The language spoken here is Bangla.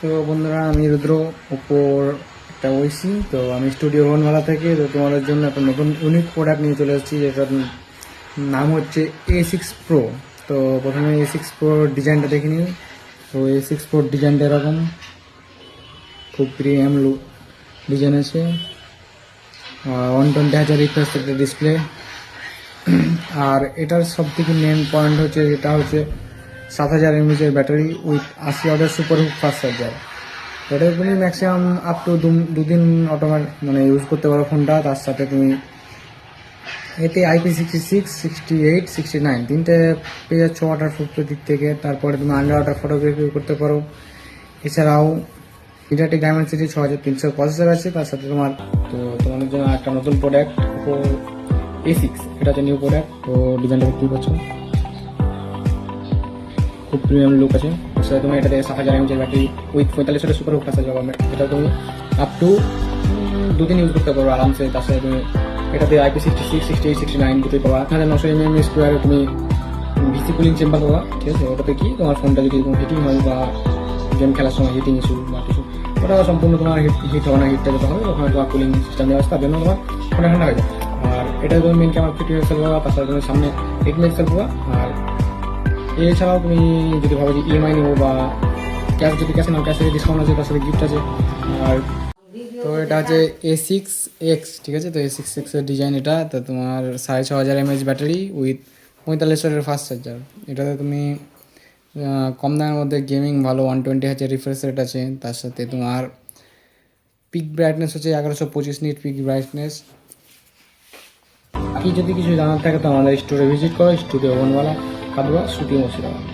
তো বন্ধুরা, আমি রুদ্র ওপোর একটা ওইসি। তো আমি স্টুডিও ওয়ানওয়ালা থেকে তো তোমাদের জন্য একটা নতুন ইউনিক প্রোডাক্ট নিয়ে চলে এসেছি, যেটার নাম হচ্ছে A6 Pro। তো প্রথমে A6 Pro ডিজাইনটা দেখে নিই। তো A6 Pro ডিজাইনটা এরকম, খুব প্রিমিয়াম লুক ডিজাইন আছে। 120Hz রিফ্রেশ রেটের ডিসপ্লে। আর এটার সব থেকে মেন পয়েন্ট হচ্ছে, এটা হচ্ছে 7000 mAh ব্যাটারি উইথ 80 ওয়াটের সুপার হুক ফাস্ট চার্জার। এটা তুমি ম্যাক্সিমাম আপ টু দুদিন মানে ইউজ করতে পারো ফোনটা। তার সাথে তুমি এতে IP66, 68, 69 তিনটে পেয়ে যাচ্ছ ওয়াটার প্রুফের দিক থেকে। তারপরে তুমি আন্ডার ওয়াটার ফটোগ্রাফি করতে পারো। এছাড়াও মিডিয়াটেক ডায়মেনসিটি 6300 প্রসেসর আছে। তার সাথে তোমাদের জন্য একটা নতুন প্রোডাক্ট A6, এটা হচ্ছে নিউ প্রোডাক্ট। তো ডিজাইনটা দেখতে পাচ্ছ, খুব প্রিমিয়াম লুক আছে। সেটা তুমি এটাতে 7000 mAh ব্যাটারি উইথ 45 ওয়াটের সুপার হুক ফাস্ট চার্জার পাবে। এটা তুমি আপ টু দুদিন ইউজ করতে পারো আরামসে। তার সাথে তুমি এটাতে IP66, 68, 69 দুটোই পাবা। 8900 mAh স্কোয়ারে তুমি ভিসি কুলিং চেম্বার পাবা। ঠিক আছে, ওটাতে কি তোমার ফোনটা যদি কোনো হিটিং হয় বা গেম খেলার সময় হিটিং ইস্যু বা কিছু, ওটা সম্পূর্ণ তোমার হিট হবে না। হিটটা যেতে হবে ওখানে তোমার কুলিং সিস্টেম দেওয়া আছে, তার জন্য তোমার ফোনটা ঠান্ডা হয়ে যায়। আর এটা তুমি মেন ক্যামেরা 50 মেগাপিক্সেল পাবা। তার সাথে তুমি সামনে 8 মেগাপিক্সেল পাবা। আর এছাড়াও তুমি যদি ভাবো যে ইএমআই নেবো বা ক্যাশে নাও, ক্যাশে ডিসকাউন্ট আছে, তার সাথে গিফট আছে। আর তো এটা হচ্ছে A6X, ঠিক আছে। তো A6X এর ডিজাইন এটা। তো তোমার 6500 mAh ব্যাটারি উইথ 45 ওয়াটের ফাস্ট চার্জার। এটাতে তুমি কম দামের মধ্যে গেমিং ভালো 120Hz রিফ্রেশ রেট আছে। তার সাথে তোমার পিক ব্রাইটনেস হচ্ছে 1125 নিট পিক ব্রাইটনেস। কি যদি কিছু জানার থাকে তো আমাদের স্টোরে ভিজিট করো, স্টুডিও ওয়ানওয়ালা, কাদুয়া, সুতি, মুর্শিদাবাদ।